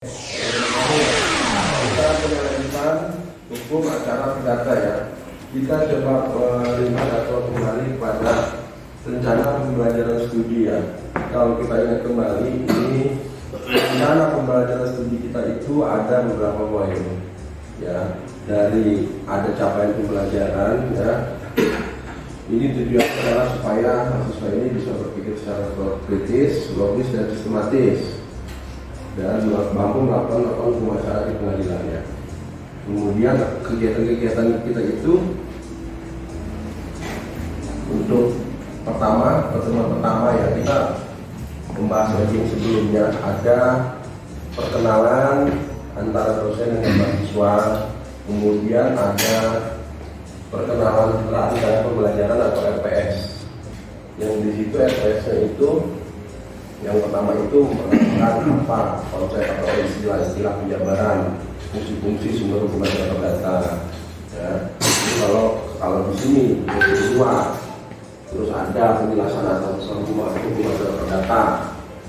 Kita menyelesaikan hukum acara perdata ya. Kita coba melihat atau kembali pada rencana pembelajaran studi ya. Kalau kita ingat kembali, ini rencana pembelajaran studi kita itu ada beberapa poin ya. Dari ada capaian pembelajaran ya. Ini tujuannya adalah supaya mahasiswa ini bisa berpikir secara kritis, logis dan sistematis, dan mampu melakukan hukum acara di pengadilannya. Kemudian kegiatan-kegiatan kita itu untuk pertemuan pertama ya, kita membahas lagi yang sebelumnya, ada perkenalan antara dosen dengan mahasiswa, kemudian ada perkenalan antara pembelajaran atau RPS. Yang di situ RPS-nya itu yang pertama itu memperkenalkan apa, kalau saya pakai istilah penjabaran fungsi-fungsi sumber hukum acara perdata ya. Kalau di sini yang kedua, terus ada penjelasan atas hukum acara perdata,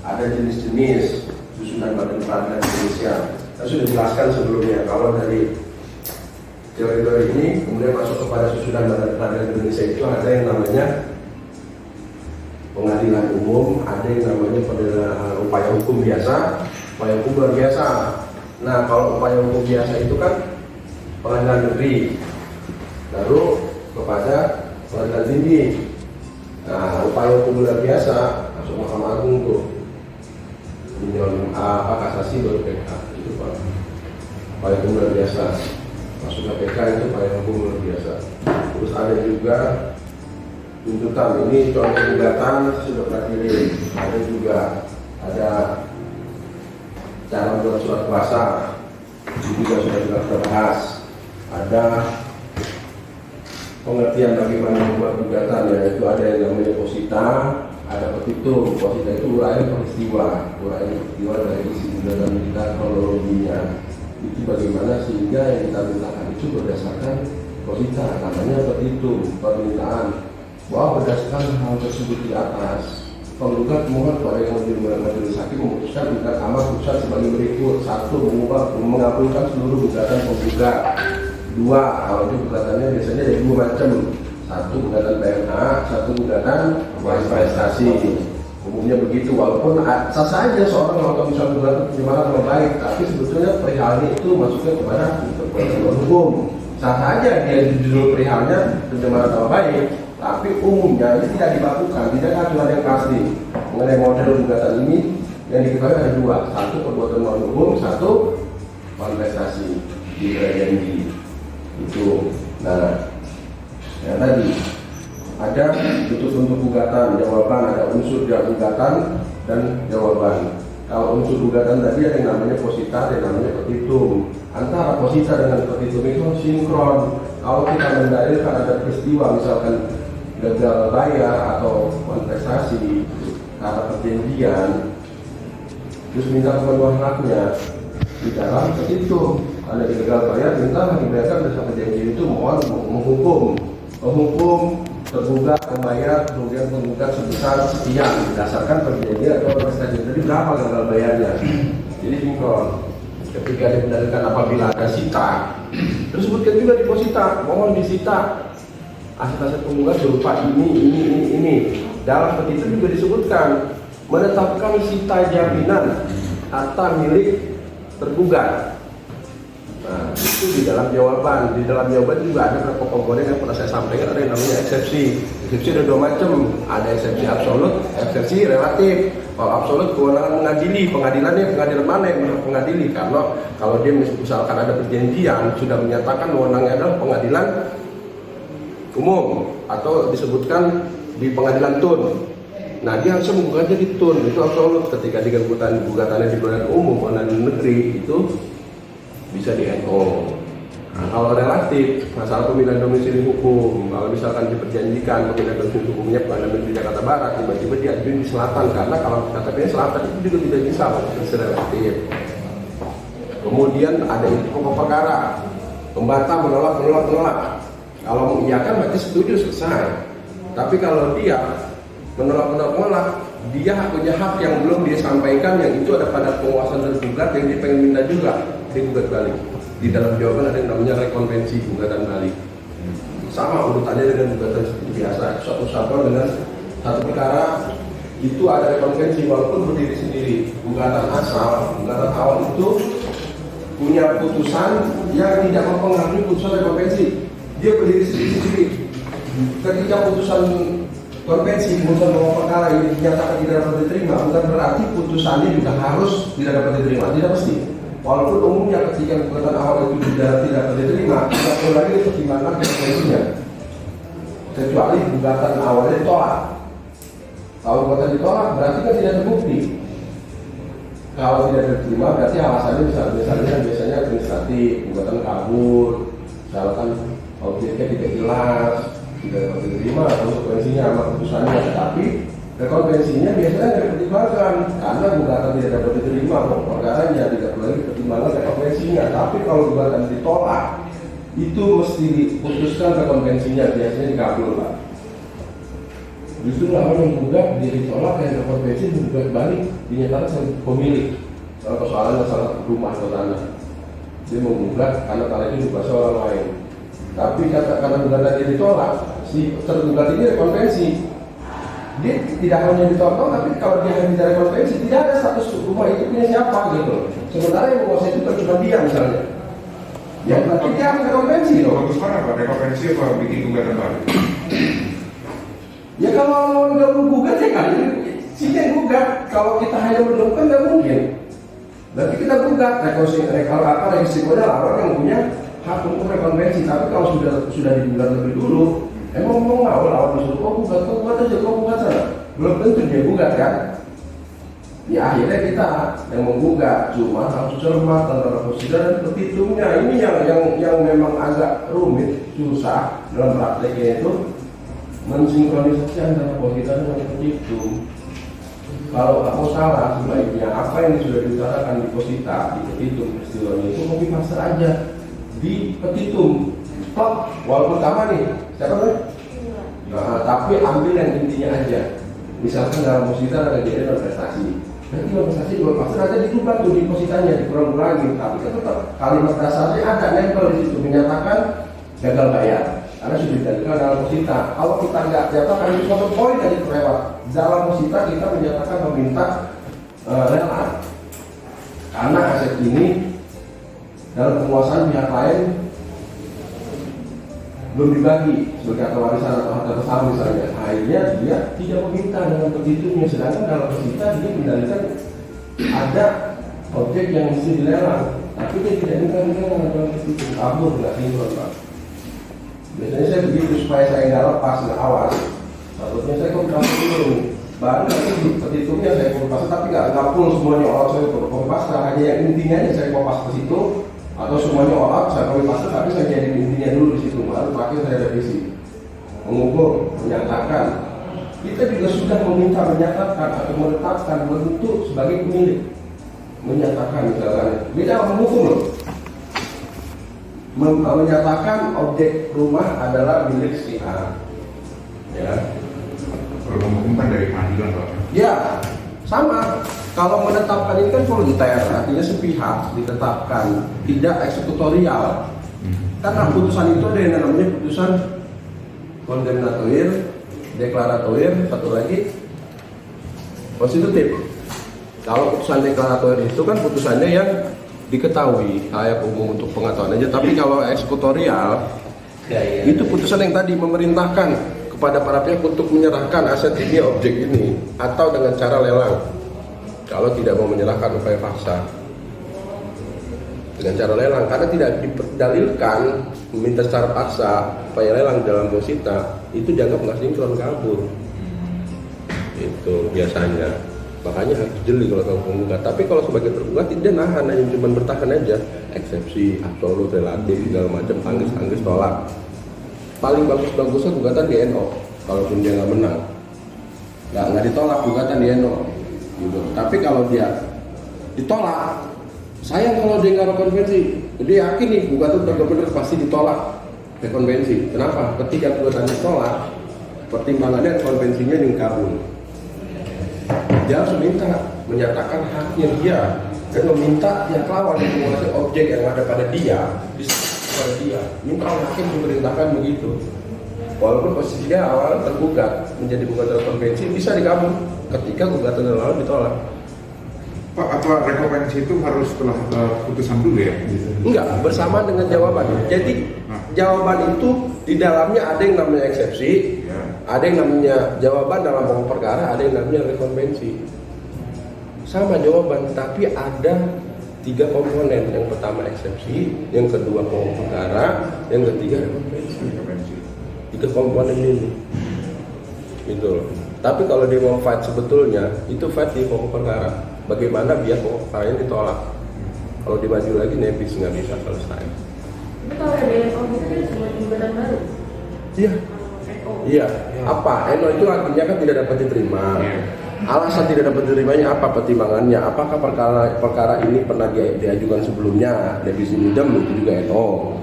ada jenis-jenis susunan badan peradilan Indonesia. Saya sudah jelaskan sebelumnya, kalau dari teori-teori ini kemudian masuk kepada susunan badan peradilan Indonesia itu ada yang namanya pengadilan umum, ada yang namanya upaya hukum biasa, upaya hukum luar biasa. Nah, kalau upaya hukum biasa itu kan pengadilan negeri, lalu kepada pengadilan tinggi. Nah, upaya hukum luar biasa masuk Mahkamah Agung tuh, kasasi baru PK itu Pak. Upaya hukum luar biasa masuk KPK itu upaya hukum luar biasa. Terus ada juga tuntutan, ini contoh gugatan sudah pernah kirim. Ada juga ada cara buat surat kuasa, itu juga sudah kita bahas. Ada pengertian bagaimana membuat gugatan, yaitu ada yang namanya posita, ada petitum. Posita itu uraian peristiwa dari isi gugatan kita, kronologinya itu bagaimana sehingga yang kita mintakan itu berdasarkan posita, namanya petitum, permintaan bahwa berdasarkan hal tersebut di atas, penggugat mohon kepada yang majelis hakim memutuskan tingkat amar putusan sebagai berikut: 1. Mengabulkan seluruh gugatan penggugat. 2. Kalau itu gugatannya biasanya ada 2 macam: 1 gugatan PNA, 1 gugatan prestasi. Umumnya begitu, walaupun sah saja seorang melakukan misalnya gugatan pencemaran nama baik, tapi sebetulnya perihalnya itu masuknya kepada perbuatan hukum. Sah saja dia judul perihalnya pencemaran nama baik, tapi umumnya ini tidak dilakukan, tidak ada aturan yang pasti mengenai model gugatan ini. Yang diketahui ada 2: 1 perbuatan melawan hukum, 1 kontestasi di janji itu. Nah, yang tadi ada bentuk-bentuk gugatan, jawaban, ada unsur gugatan dan jawaban. Kalau unsur gugatan tadi ada yang namanya posita, ada yang namanya petitum. Antara posita dengan petitum itu sinkron. Kalau kita mendalilkan ada peristiwa misalkan gagal bayar atau kontestasi karena perjanjian, terus minta pemenuhan haknya di dalam petitum, ada gagal bayar, minta dibayarkan berdasarkan perjanjian itu, mohon menghukum tergugat membayar kerugian penggugat sebesar sekian berdasarkan perjanjian atau kontestasi. Jadi berapa gagal bayarnya? Jadi sinkron. Ketika diberdasarkan apabila ada sita, terus sebutkan juga di posita, mohon disita aset-aset penggugat berupa ini. Dalam petitum juga disebutkan menetapkan sita jaminan harta milik tergugat. Nah, itu di dalam jawaban. Di dalam jawaban juga ada beberapa komponen yang pernah saya sampaikan. Ada yang namanya eksepsi. Eksepsi ada 2 macam. Ada eksepsi absolut, eksepsi relatif. Kalau absolut kewenangan mengadili, pengadilannya pengadilan mana yang berhak mengadili? Karena kalau dia misalkan ada perjanjian sudah menyatakan wewenangnya adalah pengadilan umum atau disebutkan di pengadilan tun. Nah, dia harus menggugatnya di tun, itu absolut. Ketika gugatannya di pengadilan umum, pengadilan negeri itu bisa di NO. Nah, kalau relatif, masalah pemilihan domisili hukum, kalau misalkan diperjanjikan pemilihan domisili hukumnya pengadilan negeri Jakarta Barat, tiba-tiba diajuin di selatan, karena kalau KTP selatan itu juga tidak bisa, masih relatif. Kemudian ada itu pokok perkara, pembantah, menolak. Kalau mengiyakan berarti setuju, selesai. Tapi kalau dia menolak, dia punya hak yang belum dia sampaikan, yang itu ada pada penguasaan tergugat yang dia pengen minta juga digugat balik. Di dalam jawaban ada yang namanya rekonvensi gugatan balik. Sama urutannya dengan gugatan seperti biasa, suatu satuan dengan satu perkara itu ada rekonvensi walaupun berdiri sendiri. Gugatan awal itu punya putusan yang tidak mempengaruhi putusan rekonvensi, dia berdiri sendiri. Ketika putusan konvensi kemudian bahwa perkara ini dinyatakan tidak dapat diterima, bukan berarti putusannya juga harus tidak dapat diterima, tidak mesti. Walaupun umumnya ketika gugatan awal itu tidak dapat diterima, tidak perlu lagi dipertimbangkan konvensinya, kecuali gugatan awalnya ditolak. Kalau gugatan ditolak berarti kan tidak terbukti. Kalau tidak diterima berarti alasannya biasanya administratif, gugatan kabur, misalkan objeknya tidak jelas, tidak dapat diterima konsekuensinya sama putusannya. Tapi rekonvensinya biasanya tidak dipertimbangkan karena gugatan tidak dapat diterima perkaranya, tidak perlu lagi dipertimbangkan rekonvensinya. Tapi kalau gugatan ditolak itu mesti diputuskan rekonvensinya, biasanya dikabul, Pak. Justru orang yang menggugat dia ditolak yang rekonvensi menggugat balik dinyatakan sebagai pemilik. Kalau persoalan masalah rumah atau tanah, dia menggugat karena tanah itu dikuasai orang lain. Tapi karena gugatan dia ditolak, si tergugat ini rekonvensi. Dia tidak hanya ditolak, tapi kalau dia hanya rekonvensi, tidak ada status rumah itu punya siapa gitu. Sementara yang menguasai itu kan cuma dia misalnya. Ya berarti dia harus rekonvensi loh. Bagus mana Pak? Rekonvensi apa bikin gugatan baru? Ya kalau nggak mau gugat ya kan, sih yang gugat. Kalau kita hanya menemukan nggak mungkin. Berarti kita gugat. Kalau apa resikonya orang yang punya hak untuk rekonvensi. Tapi kalau sudah digugat lebih dulu, emang mau lawan disuruh gugat aja, gugat sana. Belum tentu dia gugat kan. Ya akhirnya kita yang menggugat cuma harus cermat tentang prosedur dan petitumnya. Ini yang memang agak rumit, susah dalam prakteknya itu mensinkronisasi antara posita dengan petitum. Kalau aku salah, sebaiknya apa yang sudah diutarakan di posita, di petitum peristiwanya itu copy paste aja di petitum. Stop, walaupun sama nih, siapa nih? Nah, tapi ambil yang intinya aja. Misalkan dalam posita ada kejadian prestasi, nanti prestasi dua paste aja ditubah tuh di positanya, dikurang-kurangi. Tapi kan tetap kalimat dasarnya ada nempel di situ menyatakan gagal bayar. Karena sudah didalilkan dalam posita. Kalau kita nggak nyatakan di suatu poin tadi terlewat dalam posita, kita menyatakan meminta lelang karena aset ini dalam penguasaan pihak lain belum dibagi sebagai harta warisan atau harta bersama misalnya. Akhirnya dia tidak meminta dengan petitumnya, sedangkan dalam posita dia mendalilkan ada objek yang mesti dilelang, tapi dia tidak minta dalam petitum. Kabur nggak sinkron, Pak. Biasanya saya begitu supaya saya nggak lepas, nggak awas. Satunya saya komunikasi dulu, baru nanti petitumnya saya komunikasi, tapi nggak full semuanya orang saya komunikasi, hanya yang intinya aja saya kopas ke situ, atau semuanya orang saya komunikasi, tapi saya jadi intinya dulu di situ, baru pakai saya revisi, mengukur, menyatakan. Kita juga sudah meminta menyatakan atau menetapkan bentuk sebagai pemilik, menyatakan misalkan, beda menghukum loh. Menyatakan objek rumah adalah milik si A, ya. Kalau menghukumkan dari pengadilan Pak? Ya, sama. Kalau menetapkan ini kan volunteer, artinya sepihak ditetapkan, tidak eksekutorial. Karena putusan itu ada yang namanya putusan kondemnatoir, deklaratoir, satu lagi konstitutif. Kalau putusan deklaratoir itu kan putusannya yang diketahui, kayak umum untuk pengetahuan aja. Tapi kalau eksekutorial, itu putusan yang tadi memerintahkan kepada para pihak untuk menyerahkan aset ini, objek ini, atau dengan cara lelang. Kalau tidak mau menyerahkan upaya paksa dengan cara lelang, karena tidak didalilkan meminta secara paksa upaya lelang dalam posita, itu dianggap nggak sinkron, kabur. Itu biasanya. Makanya harus jeli kalau kamu penggugat. Tapi kalau sebagai tergugat tidak nahan, hanya cuma bertahan aja. Eksepsi, absolut, relatif, segala macam, anggis tolak. Paling bagusnya gugatan di NO. Kalaupun dia nggak menang, nggak ditolak gugatan di NO. Gitu. Tapi kalau dia ditolak, sayang kalau dia nggak rekonvensi. Dia yakin nih gugatan benar-benar pasti ditolak rekonvensi. Kenapa? Ketika gugatan ditolak, pertimbangannya rekonvensinya yang kabur. dia harus meminta, menyatakan haknya dia dan meminta pihak lawan yang menguasai objek yang ada pada dia, pada dia, minta oleh hakim memerintahkan begitu. Walaupun posisinya awalnya tergugat menjadi gugatan konvensi bisa dikabul ketika gugatan lawan ditolak. Pak, apa rekomensi itu harus setelah putusan dulu ya? Enggak, bersama dengan jawaban. Jadi jawaban itu di dalamnya ada yang namanya eksepsi, ada yang namanya jawaban dalam pokok perkara, ada yang namanya rekonvensi. Sama jawaban, tapi ada 3 komponen. Yang pertama eksepsi, yang kedua pokok perkara, yang ketiga rekonvensi. 3 komponen ini, gitu loh. Tapi kalau dia mau fight sebetulnya, itu fight di pokok perkara. Bagaimana biar pokok perkaranya ditolak? Kalau dimaju lagi nepis nggak bisa selesai. Tapi kalau DNO itu kan cuma gugatan baru. Iya. Iya. Apa? NO itu artinya kan tidak dapat diterima. Alasan tidak dapat diterimanya apa pertimbangannya? Apakah perkara ini pernah diajukan sebelumnya? Revisi idem itu juga NO.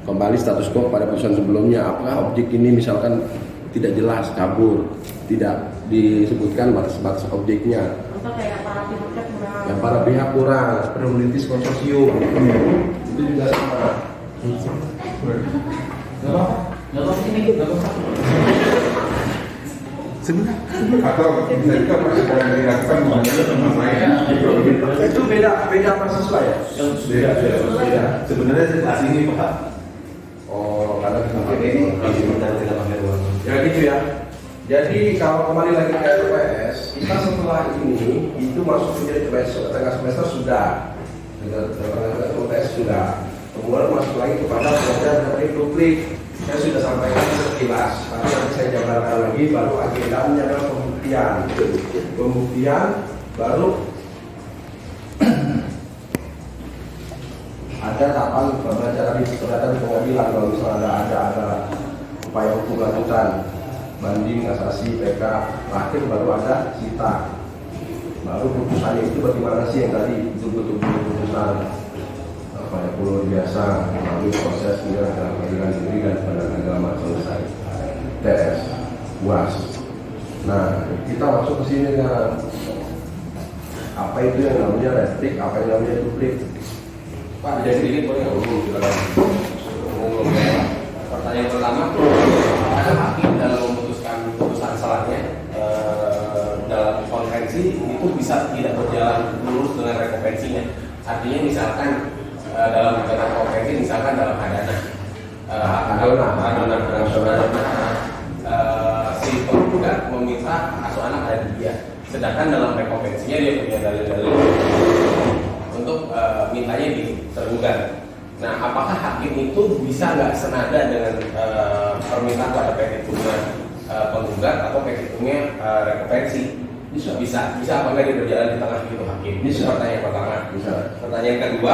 Kembali status quo pada putusan sebelumnya. Apakah objek ini misalkan tidak jelas, kabur, tidak disebutkan batas-batas objeknya? Atau kayak para pihak kurang. Yang para pihak kurang, prioritas konsorsium itu juga sama. Sebenarnya atau bisa juga masih boleh dilakukan dengan lain. Itu beda proses lah ya. Beda. Sebenarnya situasi ini Pak. Oh, karena Ini sebenarnya tidak pakai uang. ya gitu ya. Jadi kalau kembali lagi ke LPS, kita setelah ini itu masuk menjadi tengah semester sudah, UTS sudah. Kemudian masuk lagi kepada pelajaran dari publik. Saya sudah sampaikan sekilas, tapi nanti saya jabarkan lagi baru agendanya adalah pembuktian. Pembuktian baru ada tahapan pembelajaran di pengadilan kalau misalnya ada upaya hukum lanjutan. Banding, kasasi, PK, terakhir baru ada sita. Baru putusannya itu bagaimana sih yang tadi betul-betul putusan apa ya, luar biasa melalui proses dalam pengadilan negeri dan pengadilan agama selesai. TS, UAS. Nah, kita masuk ke sini kan. Apa itu yang namanya replik, apa yang namanya duplik? Pak, jadi sedikit boleh nggak ngomong? Ngomong ya. Pertanyaan pertama, ada hakim dalam memutuskan putusan salahnya dalam konvensi itu bisa tidak berjalan lurus dengan rekompensinya. Artinya misalkan dalam gugatan konvensi, misalkan dalam hadana, si penggugat meminta asuh anak ada dia, sedangkan dalam rekompensinya dia punya dalil-dalil untuk mintanya di tergugat. Nah, apakah hakim itu bisa nggak senada dengan permintaan pada petitumnya penggugat atau petitumnya rekompensi? Bisa apa nggak dia berjalan di tengah itu hakim? Ini pertanyaan pertama. Bisa. Pertanyaan kedua,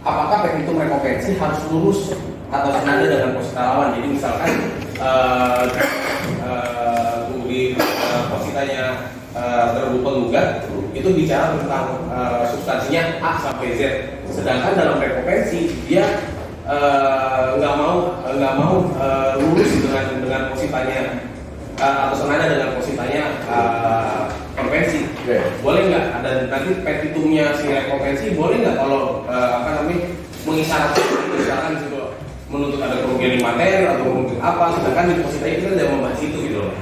apakah petitum rekompensi harus lurus atau senada dengan posita lawan? Jadi misalkan di positanya tergugat penggugat itu bicara tentang substansinya A sampai Z, sedangkan dalam rekompensi dia nggak mau lurus dengan positanya atau senada dengan positanya konvensi. Boleh nggak ada nanti petitumnya si rekompensi boleh nggak kalau mengisyaratkan misalkan gitu menuntut ada kerugian materi atau menuntut apa, sedangkan di positanya kita tidak membahas itu gitu loh.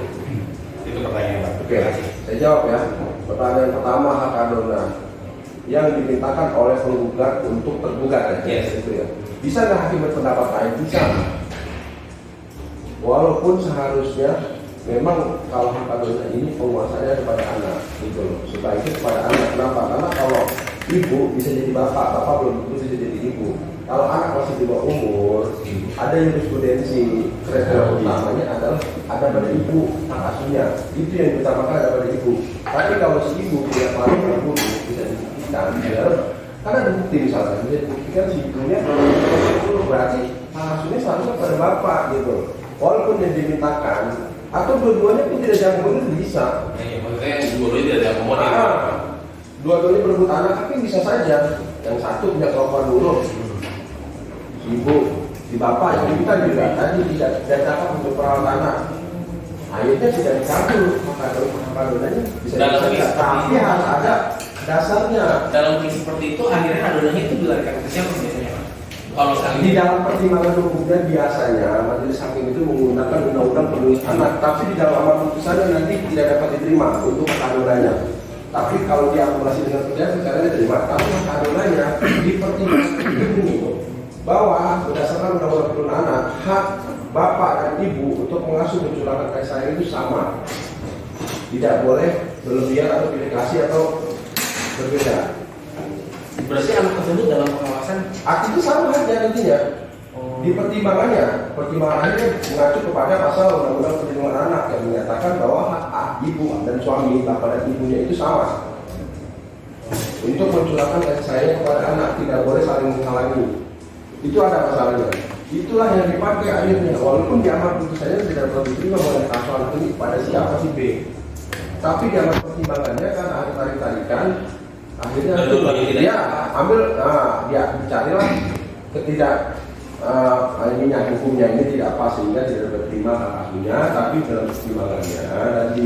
Itu pertanyaan Pak. Oke, saya jawab ya. Pertanyaan pertama, hak adona yang dimintakan oleh penggugat untuk tergugat ya. Yes. Itu ya. Bisa nggak hakim berpendapat lain? Bisa. Walaupun seharusnya memang kalau hak adona ini penguasanya kepada anak, gitu loh. Sebaiknya kepada anak. Kenapa? Karena kalau ibu bisa jadi bapak belum tentu bisa jadi ibu. Kalau anak masih di bawah umur, ada jurisprudensi, kriteria utamanya adalah ada pada ibu hak asuhnya. Itu yang diutamakan ada pada ibu. Tapi kalau si ibu tidak mau terbunuh, bisa dibuktikan. Karena ada bukti misalnya, bisa dibuktikan si ibunya berarti hak asuhnya seharusnya pada bapak gitu. Walaupun yang dimintakan atau dua-duanya pun tidak diakomodir bisa. Ya, maksudnya yang dua-duanya tidak diakomodir. Dua-duanya berebut anak, tapi bisa saja. Yang satu punya kelakuan buruk, ibu, si bapak yang kita juga tadi tidak cakap untuk perawat anak. akhirnya tidak dicabut, maka adonannya bisa Dalam dicabut, case tapi seperti harus ada dasarnya. dalam case seperti itu akhirnya adonannya itu dilarikan ke siapa biasanya Pak? Kalau Di sekali dalam pertimbangan hukumnya biasanya majelis hakim itu menggunakan undang-undang perlindungan anak, tapi di dalam amar putusannya nanti tidak dapat diterima untuk adonannya. Tapi kalau diakumulasi dengan kerja sekarang diterima, tapi adonannya dipertimbangkan ini bahwa berdasarkan undang-undang perlindungan anak, hak bapak dan ibu untuk mengasuh mencurahkan kasih sayang itu sama, tidak boleh berlebihan atau pilih kasih atau berbeda. berarti anak tersebut dalam pengawasan Artinya sama aja nantinya. Di pertimbangannya mengacu kepada pasal undang-undang perlindungan anak yang menyatakan bahwa hak ibu dan suami, bapak dan ibunya itu sama untuk mencurahkan kasih sayang kepada anak, tidak boleh saling menghalangi. Itu ada masalahnya. Itulah yang dipakai akhirnya, walaupun di amar putusannya tidak perlu diterima oleh pasal ini pada siapa si B, tapi di amar pertimbangannya kan ada tarik-tarikan. Akhirnya dia ambil, dia dicarilah ketidak ininya hukumnya ini tidak pas sehingga tidak diterima hak asuhnya, tapi dalam pertimbangannya dan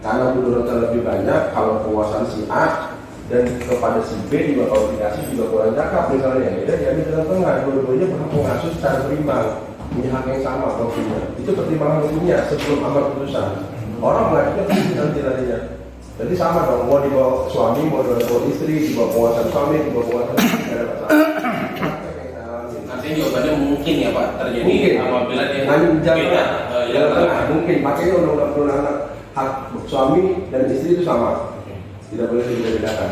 karena menurutnya lebih banyak kalau penguasaan si A dan kepada si B juga kalau dikasih juga kurang cakap misalnya, ya dia di tengah-tengah dua-duanya berhak mengasuh secara berimbang, punya hak yang sama atau punya. Itu pertimbangan hukumnya sebelum amar putusan. Orang mengajukan nanti larinya. Jadi sama dong, mau dibawa suami, mau dibawa istri, dibawa penguasaan suami, dibawa penguasaan istri, tidak ada masalah. artinya jawabannya mungkin ya Pak terjadi Mungkin. apabila dia Jalan beda tengah, mungkin makanya undang-undang perlindungan anak hak suami dan istri itu sama, tidak boleh dibedakan.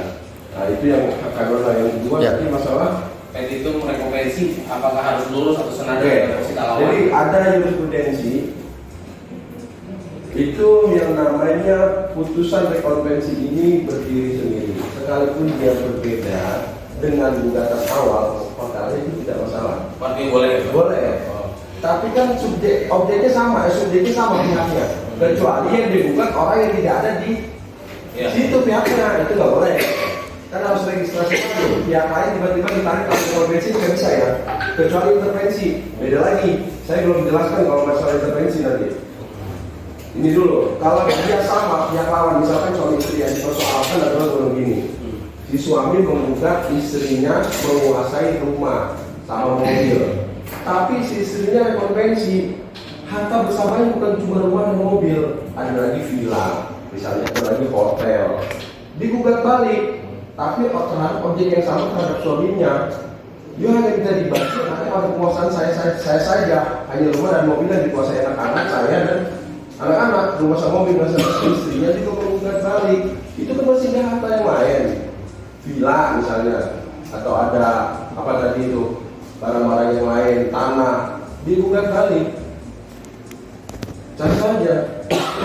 Nah itu yang hak adonannya. Yang kedua tadi masalah petitum rekompensi apakah harus lulus atau senada Oke. dengan posisi awal. Jadi ada jurisprudensi itu yang namanya putusan rekonvensi ini berdiri sendiri, sekalipun dia berbeda dengan gugatan awal, maka itu tidak masalah. Berarti boleh ya? Boleh. Tapi kan objeknya sama, subjeknya sama pihaknya. Kecuali yang digugat orang yang tidak ada di situ pihaknya, itu nggak boleh. Kan harus registrasi dulu. Pihak lain tiba-tiba ditarik ke intervensi nggak bisa ya. Kecuali intervensi, beda lagi. Saya belum jelaskan kalau masalah intervensi nanti. Ini dulu, kalau dia sama pihak lawan, misalkan suami istri yang dipersoalkan adalah begini. Si suami menggugat istrinya menguasai rumah sama mobil, tapi si istrinya konvensi harta bersamanya bukan cuma rumah dan mobil, ada lagi villa, misalnya ada lagi hotel, digugat balik, tapi terhadap objek yang sama terhadap suaminya. Dia hanya bisa dibagi nanti pada penguasaan saya saja, hanya rumah dan mobil yang dikuasai anak-anak saya dan anak-anak, rumah sama mobil sama istrinya juga menggugat balik. Itu kan masih ada harta yang lain, villa misalnya, atau ada apa tadi itu barang-barang yang lain, tanah, digugat balik. Cari saja,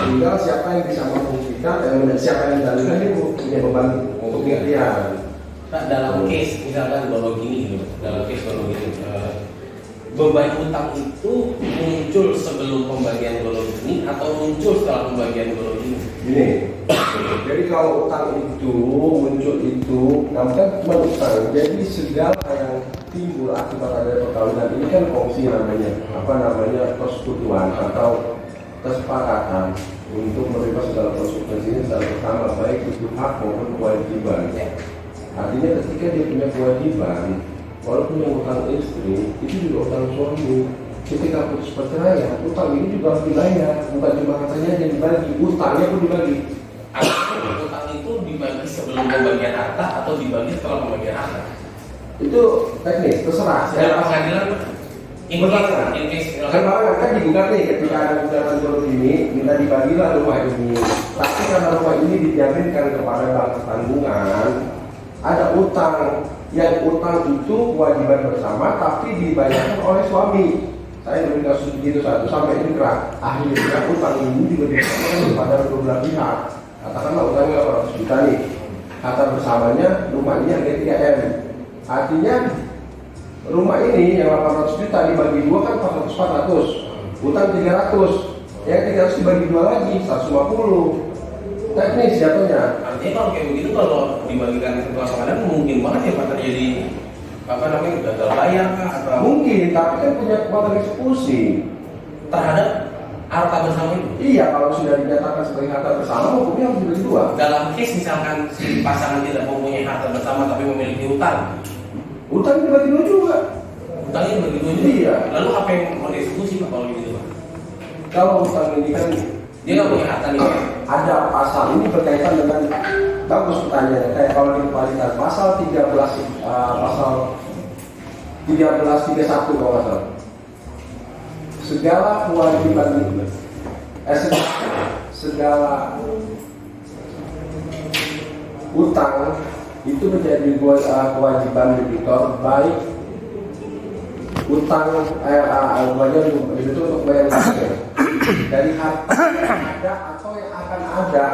tinggal siapa yang bisa membuktikan dan siapa yang mendalilkan itu punya beban untuk pengertian. Nah, dalam case misalkan baru gini gitu, dalam case baru gini, beban utang itu muncul sebelum pembagian golong ini atau muncul setelah pembagian golong ini? Gini, jadi kalau utang itu muncul itu, namanya utang. Jadi segala yang timbul akibat ada perkawinan ini kan kongsi namanya, apa namanya persekutuan atau kesepakatan untuk menerima segala konsekuensinya secara bersama, baik itu hak maupun kewajiban. Artinya ketika dia punya kewajiban, walaupun yang utang istri itu juga utang suami. Ketika putus perceraian, utang ini juga harus dibayar, bukan cuma katanya yang dibagi, utangnya pun dibagi. Utang itu dibagi sebelum pembagian harta atau dibagi setelah pembagian harta? Itu teknis, terserah. Dalam pengadilan in case Kalau kan digugat nih, ketika ada gugatan seperti ini, minta dibagilah rumah ini. Tapi karena rumah ini dijaminkan kepada bank tanggungan, ada utang. Yang utang itu kewajiban bersama, tapi dibayarkan oleh suami. Saya beri kasus begitu satu sampai ingkrah. Akhirnya utang ini juga dibayarkan kepada kedua belah pihak. Katakanlah utangnya 800 juta nih. Harta bersamanya rumah ini harga 3M. Artinya rumah ini yang 800 juta dibagi dua kan 400. Utang 300. Yang 300 dibagi dua lagi 150. Teknis jatuhnya. Artinya kalau kayak begitu, kalau dibagikan ketua pengadilan mungkin banget ya Pak terjadi apa namanya gagal bayar kah, atau Mungkin, tapi kan punya kekuatan eksekusi. terhadap harta bersama itu. Iya, kalau sudah dinyatakan sebagai harta bersama, hukumnya harus dibagi dua. Dalam case misalkan si pasangan tidak mempunyai harta bersama tapi memiliki hutang, Hutang dibagi dua juga. hutangnya dibagi dua juga. Iya. Lalu apa yang mau dieksekusi Pak kalau gitu Pak? Kalau hutang ini kan Dia nggak punya harta nih. ada pasal ini berkaitan dengan bagus pertanyaannya. Kayak kalau di kepalitan pasal 13 pasal 1331 kalau nggak salah. Segala kewajiban segala utang itu menjadi kewajiban debitor, baik utang kewajiban itu untuk bayar utangnya dari harta yang ada atau yang akan ada.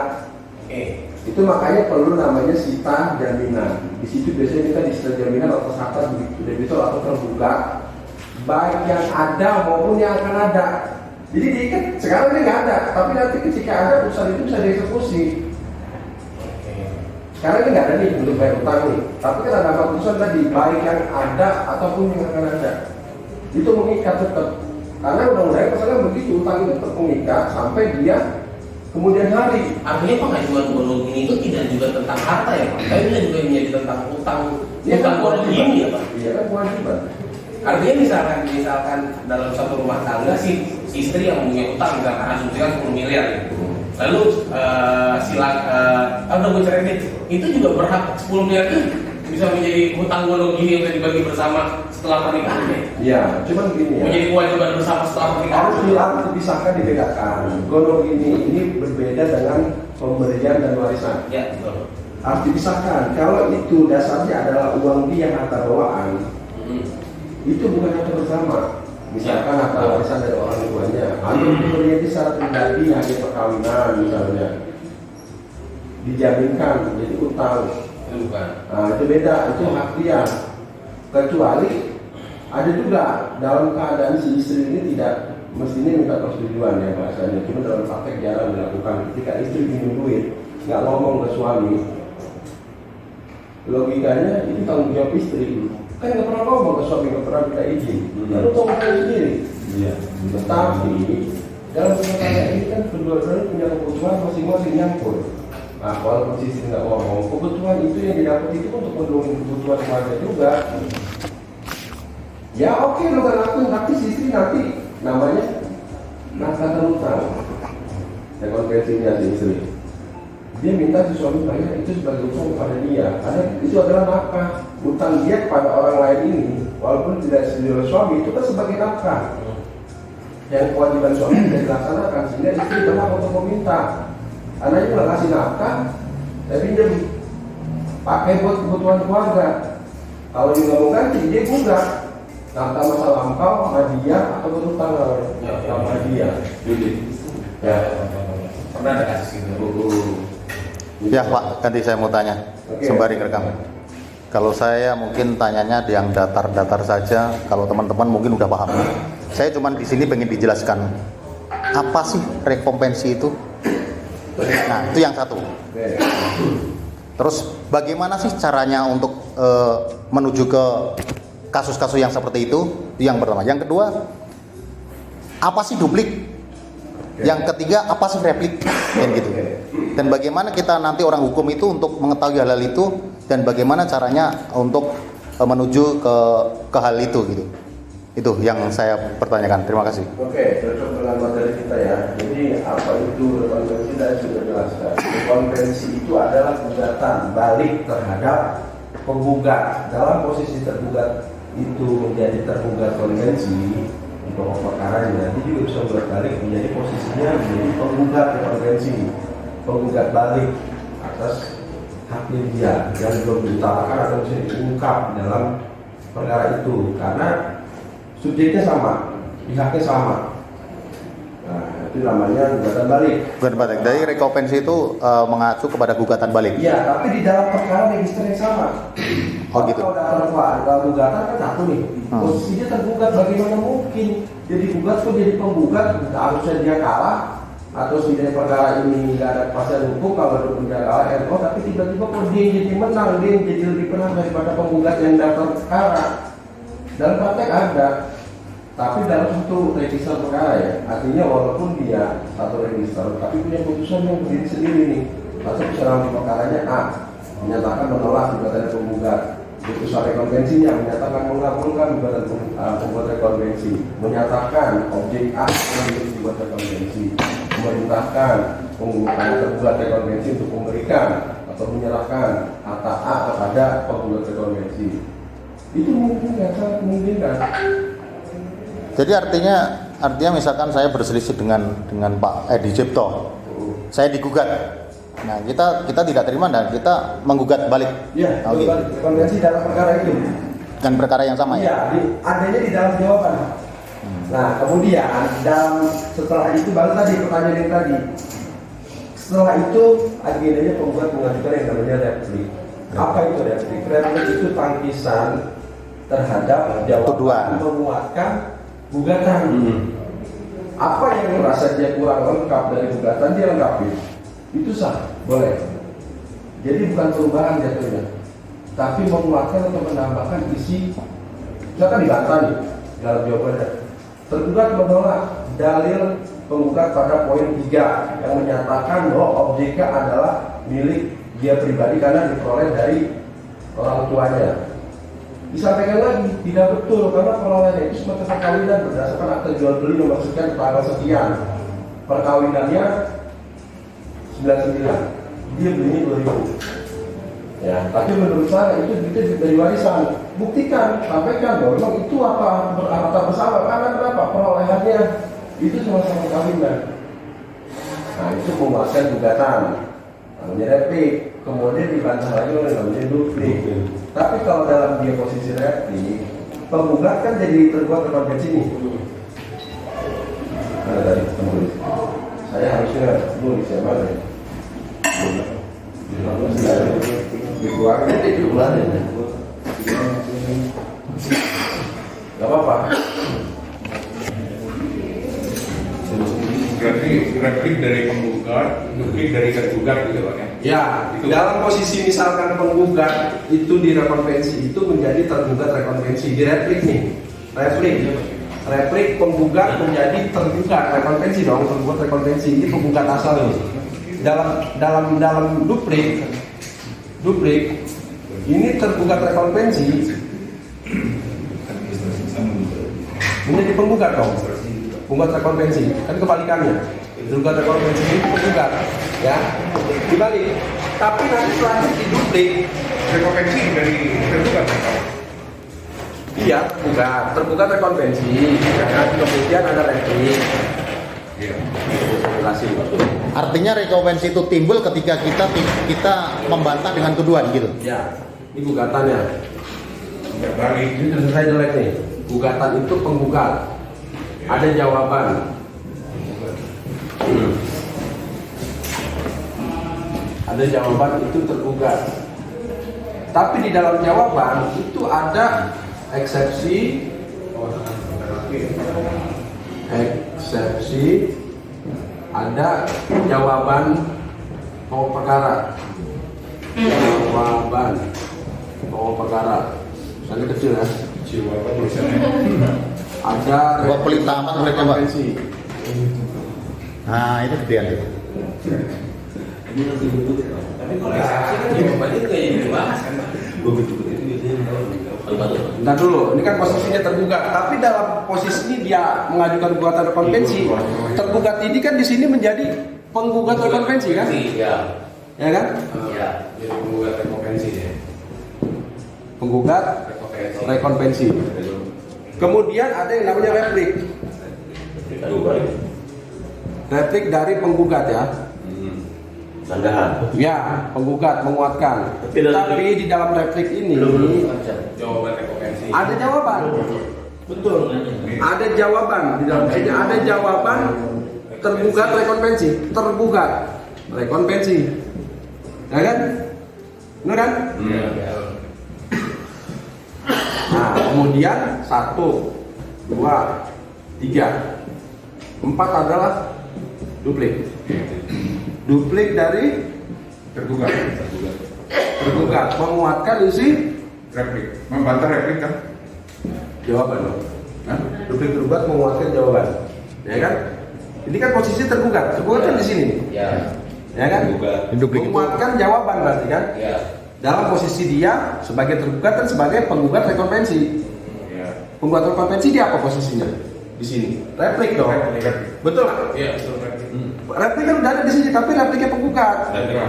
Itu makanya perlu namanya sita jaminan. Di situ biasanya kita di sita jaminan atas harta debitor atau tergugat, baik yang ada maupun yang akan ada. Jadi diikat sekarang ini nggak ada, tapi nanti ketika ada perusahaan itu bisa dieksekusi. Sekarang ini nggak ada nih untuk bayar utang nih, tapi kan ada keputusan tadi baik yang ada ataupun yang akan ada. Itu mengikat tetap. Karena undang-undang pasalnya begitu, utang itu tetap mengikat sampai dia kemudian hari. Artinya pengajuan bodong ini itu tidak juga tentang harta ya Pak, tapi ini juga menjadi tentang utang. Utang bodong ini ya Pak. Iya kan kewajiban. Artinya misalkan dalam satu rumah tangga si istri yang mempunyai utang misalkan asumsikan 10 miliar gitu. Lalu udah gue cerai itu juga berhak 10 miliar itu bisa menjadi hutang gonogini yang bisa dibagi bersama setelah pernikahan ya? Iya, cuman gini ya. Menjadi kewajiban bersama setelah pernikahan. Harus dipisahkan, dibedakan. Gonogini ini berbeda dengan pemberian dan warisan. Ya, betul. Harus dipisahkan. Kalau itu dasarnya adalah uang dia harta bawaan, itu bukan harta bersama. Misalkan harta warisan dari orang tuanya, atau pemberian secara pribadi hasil perkawinan misalnya, dijaminkan menjadi utang. Itu bukan. Nah, itu beda, itu hak dia. Kecuali ada juga dalam keadaan si istri ini tidak mestinya minta persetujuan ya bahasanya, cuma dalam praktek jarang dilakukan. Ketika istri minum duit, nggak ngomong ke suami, logikanya itu tanggung jawab istri. Kan nggak pernah ngomong ke suami, nggak pernah minta izin, lalu ngomong sendiri. Iya. Tetapi dalam rumah tangga ini kan kedua-duanya punya kebutuhan masing-masing nyampur. Nah, kalau istri nggak ngomong, kebutuhan itu yang didapat itu untuk memenuhi kebutuhan keluarga juga. Ya oke, lu kan lakuin, tapi si istri nanti namanya nafkah terutang. Ya konvensinya si istri, dia minta si suami bayar itu sebagai utang kepada dia, karena itu adalah nafkah. Utang dia kepada orang lain ini, walaupun tidak sendiri oleh suami, itu kan sebagai nafkah. Yang kewajiban suami tidak dilaksanakan, sehingga istri berhak untuk meminta. Karena itu nggak kasih nafkah, tapi pinjam pakai buat kebutuhan keluarga. Kalau dia nggak mau ganti, dia gugat. Nafkah masa lampau, hadiah atau berutang sama hadiah. Ya, pernah ada kasus gitu. Ya Pak, ganti saya mau tanya, sembari ngerekam. Kalau saya mungkin tanyanya yang datar-datar saja, kalau teman-teman mungkin udah paham. Saya cuma di sini pengen dijelaskan apa sih rekompensi itu. Nah, itu yang satu. Terus bagaimana sih caranya untuk menuju ke kasus-kasus yang seperti itu? Yang pertama. Yang kedua, apa sih duplik? Yang ketiga, apa sih replik? Dan gitu. Dan bagaimana kita nanti orang hukum itu untuk mengetahui hal-hal itu, dan bagaimana caranya untuk menuju ke hal itu gitu. Itu yang saya pertanyakan. Terima kasih. Oke, cocok dengan materi kita ya. Jadi apa itu rekonvensi tadi sudah jelaskan. Rekonvensi itu adalah gugatan balik terhadap penggugat. Dalam posisi tergugat itu menjadi tergugat konvensi di pokok perkaranya, nanti juga bisa berbalik menjadi posisinya menjadi penggugat konvensi, penggugat balik atas haknya dia yang belum diutarakan atau bisa diungkap dalam perkara itu, karena subjeknya sama, pihaknya sama. Nah, itu namanya gugatan balik. Gugatan balik. Jadi rekompensi itu mengacu kepada gugatan balik. Iya, tapi di dalam perkara register yang sama. Oh gitu. Kalau dalam gugatan kan satu nih, posisinya tergugat, bagaimana mungkin jadi gugat kok jadi penggugat? Harusnya dia kalah atau setidaknya perkara ini nggak ada kepastian hukum kalau dia kalah RO, tapi tiba-tiba kok dia jadi menang, dia jadi lebih menang daripada penggugat yang datang perkara. Dalam praktek ada. Tapi dalam satu register perkara ya, artinya walaupun dia satu register, tapi punya putusan yang berdiri sendiri nih. Masa putusan di perkaranya A menyatakan menolak gugatan penggugat, putusan rekonvensinya menyatakan mengabulkan gugatan penggugat rekonvensi, menyatakan objek A yang dibuat rekonvensi, memerintahkan penggugat rekonvensi untuk memberikan atau menyerahkan harta A kepada penggugat rekonvensi. Itu mungkin nggak sangat memungkinkan. Jadi artinya misalkan saya berselisih dengan Pak Edi Cipto, saya digugat. Nah, kita tidak terima dan kita menggugat balik. Iya, Oh, gitu. rekonvensi dalam perkara itu. Dengan perkara yang sama ya? Iya, adanya di dalam jawaban. Nah, kemudian setelah itu baru tadi pertanyaan yang tadi. Setelah itu agendanya penggugat mengajukan yang namanya replik. Apa itu replik? Replik itu tangkisan terhadap jawaban menguatkan gugatan. Apa yang merasa dia kurang lengkap dari gugatan dia lengkapi. Itu sah, boleh. Jadi bukan perubahan jatuhnya, tapi menguatkan atau menambahkan isi. Misalkan dibantah nih dalam jawabannya, tergugat menolak dalil penggugat pada poin 3 yang menyatakan bahwa objek adalah milik dia pribadi karena diperoleh dari orang tuanya. Disampaikan lagi, tidak betul karena perolehannya itu sebagai perkawinan berdasarkan akte jual beli nomor sekian tanggal sekian. Perkawinannya 99, dia belinya 2000. Ya, tapi menurut saya itu dari warisan. Buktikan, sampaikan bahwa memang itu apa harta bersama. Karena kenapa? Perolehannya itu sama-sama perkawinan. Nah, itu menguasai gugatan. Namanya replik, kemudian dibantah lagi oleh namanya duplik. Tapi kalau dalam dia posisi replik, penggugat kan jadi tergugat rekonvensi ini. Nah, tadi penulis, saya harusnya nulis ya mana? Dikeluarkan itu bulan ya. Gak apa-apa. Berarti replik dari penggugat, duplik dari tergugat gitu Pak ya? Ya, dalam posisi misalkan penggugat itu di rekonvensi itu menjadi tergugat rekonvensi di replik nih, replik penggugat menjadi tergugat rekonvensi dong, tergugat rekonvensi ini penggugat asal ini. Dalam duplik ini tergugat rekonvensi menjadi penggugat dong, penggugat rekonvensi kan kebalikannya. Tergugat rekonvensi ini penggugat, ya dibalik. Tapi nanti selanjutnya di duplik Rekonvensi dari tergugat. iya tergugat rekonvensi, ya, kemudian ada replik. Iya. Jelasin. Artinya rekonvensi itu timbul ketika kita membantah dengan tuduhan gitu. Ya, ini gugatannya. Balik. Ini selesai jelek nih. Gugatan itu penggugat. Ada jawaban. Ada jawaban itu tergugat. Tapi di dalam jawaban itu ada eksepsi, ada jawaban pokok perkara. Jawaban pokok perkara. Misalnya kecil ya. Jawaban tulisannya. Ada Buat pelita amat mereka, Pak. rekonvensi. Nah, itu gedean itu. Tapi kalau eksepsi kan jawabannya kayak yang dibahas kan Pak. Begitu itu biasanya Nah dulu, ini kan posisinya tergugat, tapi dalam posisi ini dia mengajukan gugatan rekonvensi. Tergugat ini kan di sini menjadi penggugat rekonvensi kan? Iya. Ya kan? Iya. Jadi penggugat rekonvensi ya. Penggugat rekonvensi. Kemudian ada yang namanya replik. Replik dari penggugat ya. Sandahan. Ya, penggugat menguatkan. Tapi di dalam replik ini Jawaban rekonvensi. ada jawaban. Betul. Ada jawaban di dalam sini. Ada jawaban tergugat rekonvensi. Tergugat rekonvensi. Ya kan? Benar kan? Nah, kemudian 1, 2, 3, 4 adalah duplik. Duplik dari Tergugat. tergugat menguatkan isi Replik. Membantah replik kan? jawaban dong. Duplik tergugat menguatkan jawaban, ya kan? Ini kan posisi tergugat kan di sini, Ya. ya kan? Duplik itu Menguatkan jawaban berarti kan? Ya. Dalam posisi dia sebagai tergugat dan sebagai penggugat rekonvensi. Ya. Penggugat rekonvensi dia apa posisinya? Di sini. Replik dong. Betul nggak? Iya, betul. Replik kan udah ada di sini, tapi repliknya penggugat.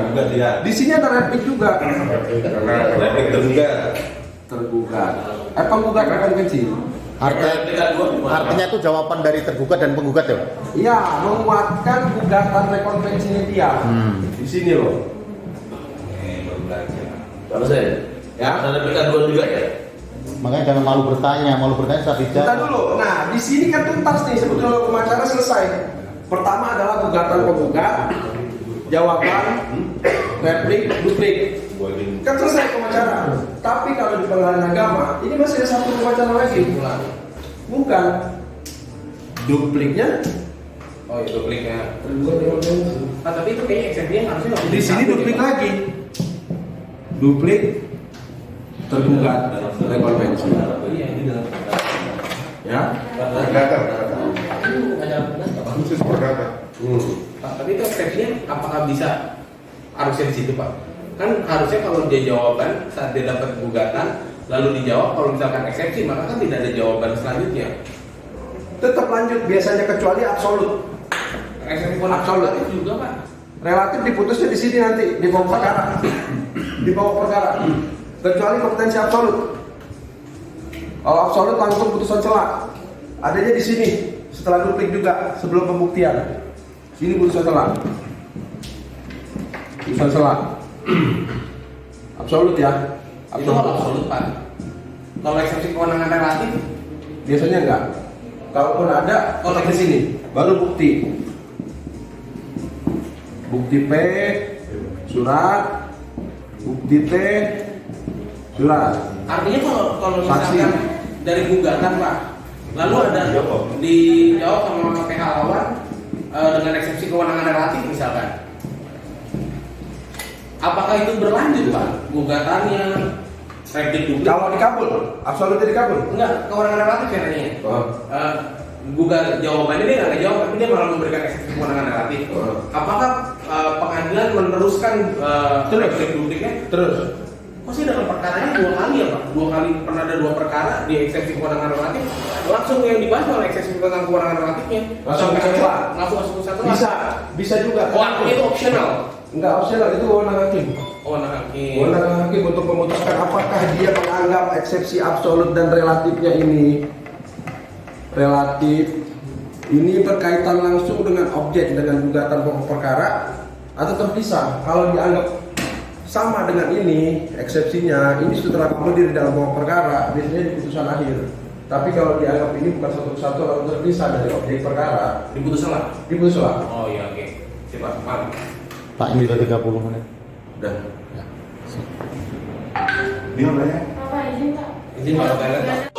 juga tidak. Di sini ada replik juga. Karena replik tergugat. Tergugat. Penggugat rekonvensi. artinya itu jawaban dari tergugat dan penggugat ya Pak? Iya, menguatkan gugatan rekonvensinya dia. Di sini loh. Baru belajar. Kalau saya, Ya. ada replik aduan juga ya? Makanya jangan malu bertanya saat Kita dijawab. dulu. Nah, di sini kan tuntas nih sebetulnya hukum acara selesai. Pertama adalah gugatan penggugat, jawaban, replik, duplik. Kan selesai hukum acara. Tapi kalau di pengadilan agama, ini masih ada satu hukum acara lagi. Bukan. Dupliknya Oh, itu dupliknya. tergugat rekonvensi. Nah, tapi itu kayaknya eksepsinya harusnya nggak Di sini duplik lagi. Duplik tergugat rekonvensi. Iya, ini dalam Ya. Perdata. Khusus perdata. Pak, tapi itu eksepsinya apakah bisa harusnya di situ Pak? Kan harusnya kalau dia jawaban saat dia dapat gugatan lalu dijawab, kalau misalkan eksepsi maka kan tidak ada jawaban selanjutnya. Tetap lanjut biasanya kecuali absolut. Eksepsi Absolut. juga Pak. Relatif diputusnya di sini nanti di pokok perkara. Di pokok perkara. Kecuali kompetensi absolut. Kalau absolut langsung putusan celak. Adanya di sini setelah duplik juga sebelum pembuktian. Sini putusan celak. Putusan celak. Absolut ya. Itu kalau absolut Pak. Kalau eksepsi kewenangan relatif, Biasanya enggak. Kalaupun ada, kotak di sini baru bukti. Bukti P, surat. Bukti T, surat. artinya kalau Saksi. misalkan dari gugatan Pak, lalu ada dijawab sama pihak lawan dengan eksepsi kewenangan relatif misalkan. Apakah itu berlanjut Pak? Gugatannya, replik duplik? Kalau dikabul, absolutnya dikabul. Enggak, kewenangan relatif ya nanya. Oh. Gugat jawabannya dia nggak jawab, tapi dia malah memberikan eksepsi kewenangan relatif. Oh. Apakah pengadilan meneruskan Terus. replik dupliknya? Terus. Kok sih dalam perkaranya 2 kali ya Pak? 2 kali pernah ada 2 perkara di eksepsi kewenangan relatif. Langsung yang dibahas malah eksepsi tentang kewenangan relatifnya. Langsung Sampai ke akhir, satu. langsung masuk ke satu. Bisa juga. Wah, itu optional. Enggak opsional, itu wewenang hakim. Oh, nah hakim. Wewenang hakim untuk memutuskan apakah dia menganggap eksepsi absolut dan relatifnya ini relatif ini berkaitan langsung dengan objek dengan gugatan pokok perkara atau terpisah. Kalau dianggap sama dengan ini eksepsinya, ini sudah terakomodir di dalam pokok perkara, biasanya di putusan akhir. Tapi kalau dianggap ini bukan satu kesatuan atau terpisah dari objek perkara, Diputus lah. diputus lah. Oh iya, oke. Siap, Pak. Pak, ini udah 30 menit. Udah. Dia namanya Apa izin Pak? Izin Pak, Pak.